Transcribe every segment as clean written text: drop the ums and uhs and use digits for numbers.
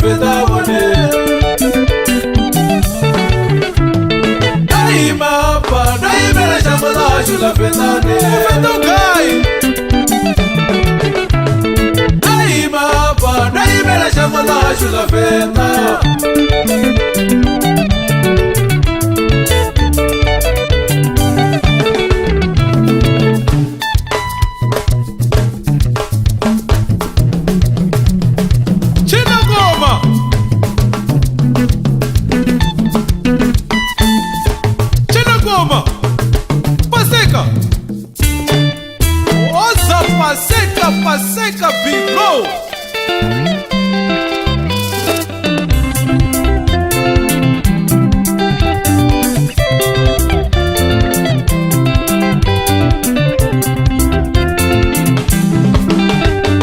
feta bone Daima pa daima shamala shula feta ne Feto kai Daima pa daima shamala shula feta Passeca Biglow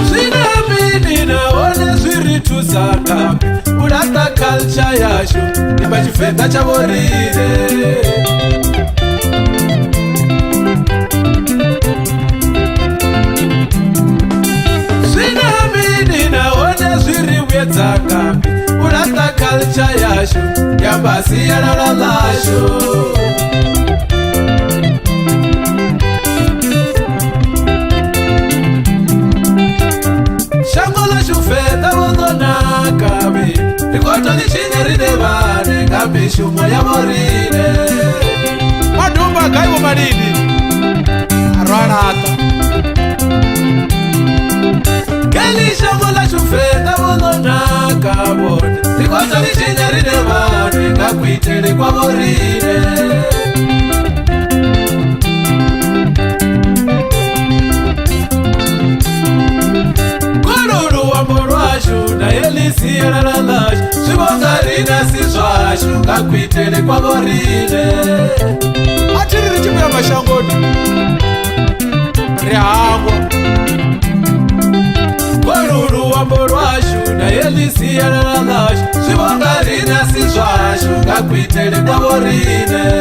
Sinamini na one zwiritu zaka Urata culture yashu Nibachifeta chaboride Zakapi, urata culture yashu, yambasi yalalashu. Shangola shufeta wodona kabi, likoto nishinyeri devane, kabi shumo ya morine. Madumba kaiwo marini, arwarata. Keli shangola shufeta wodona kabone Likoto nishinyeri devane Kakuitele kwa morine Kururu wa morwashu Na elisi ya lalalashu Shibongarina siswashu Kakuitele kwa morine Achiriri chimu ya mashangoni Riangwa Kururu wa morwashu Na elisi ya lalalashu Shibongarina siswashu Kakuitele kwa morine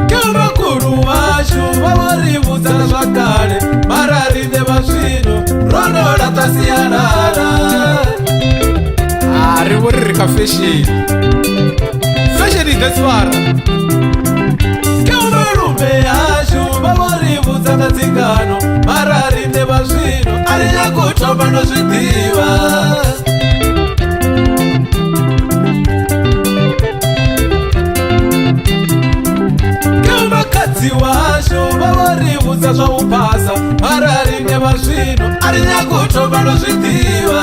Kama kuru washu Wawaribu za zwakale Mararinde baswino Rono la tasianara Riwurika feshi Feshi ni deswara Rume ashu, baboribu zangazingano Mararinde baswino, alinya kuchomba no swidiwa Kama kati washu, baboribu zazwa upasa Mararinde baswino, alinya kuchomba no swidiwa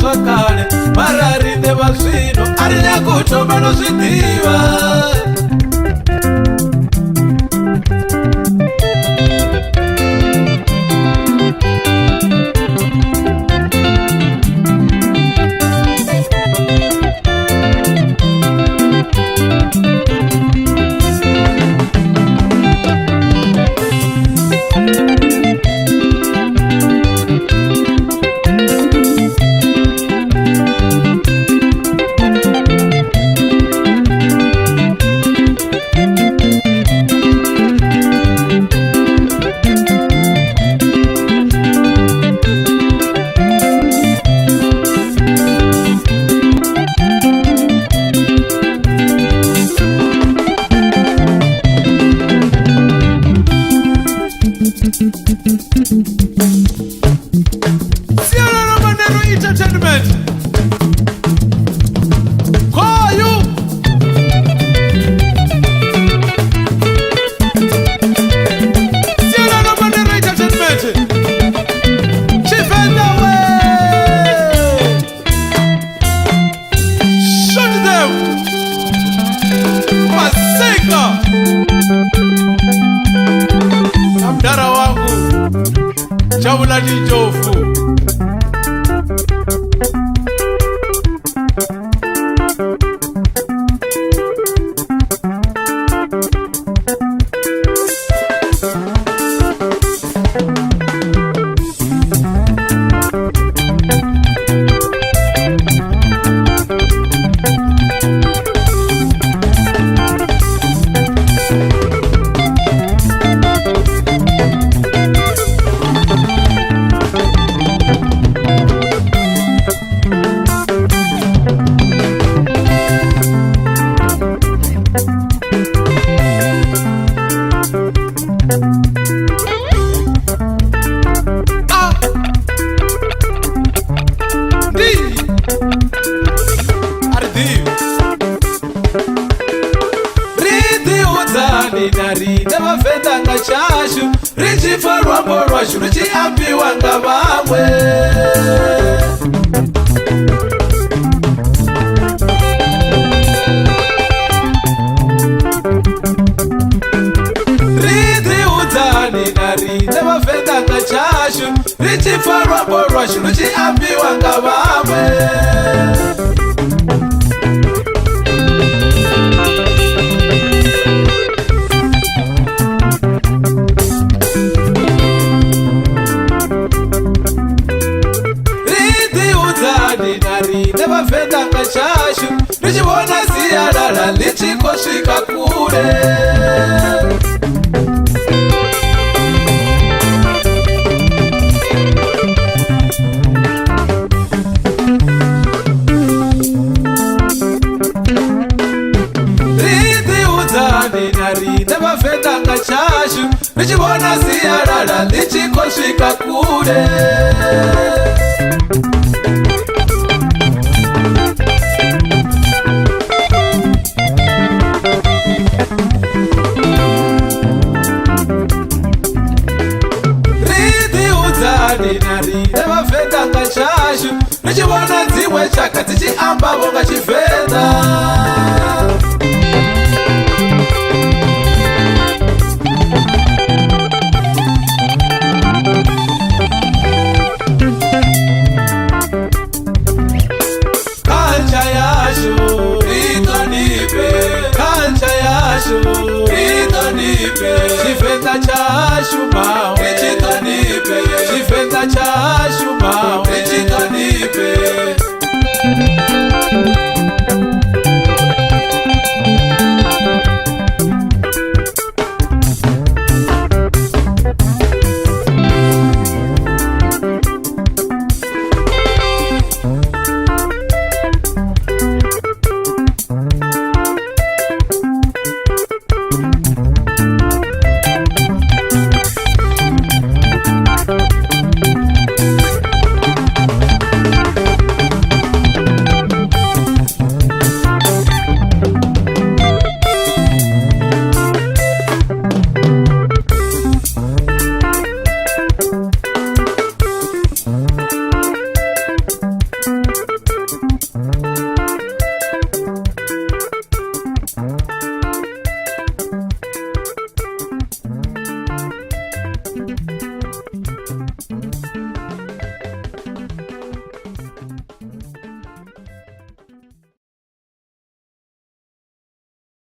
Zwakale mararinde baswino arinya kuchomba no swidiwa Sierra Manero Entertainment. Call you. Sierra Manero Entertainment. Chief and away. Shut them. Masika. Amdara wangu. Chabula ni jofu. chifendanga chashu richifa rwambo rwashu richiambiwa ngavamwe. Ridziudzani narine vafendanga chashu richifa rwambo rwashu richiambiwa ngavamwe. Nevafendanga chashu richivona siyalala lichikosvika kure. Ridziudzani narine vafendanga chashu richivona siyalala lichikosvika kure. Nevafendanga chashu richivona dzimwe chaka dzichiamba vonga chivenda. Kancha yashu itonipe, kancha yashu itonipe, chivenda chashu mawe chitonipe, chivenda chashu mawe chitonipe.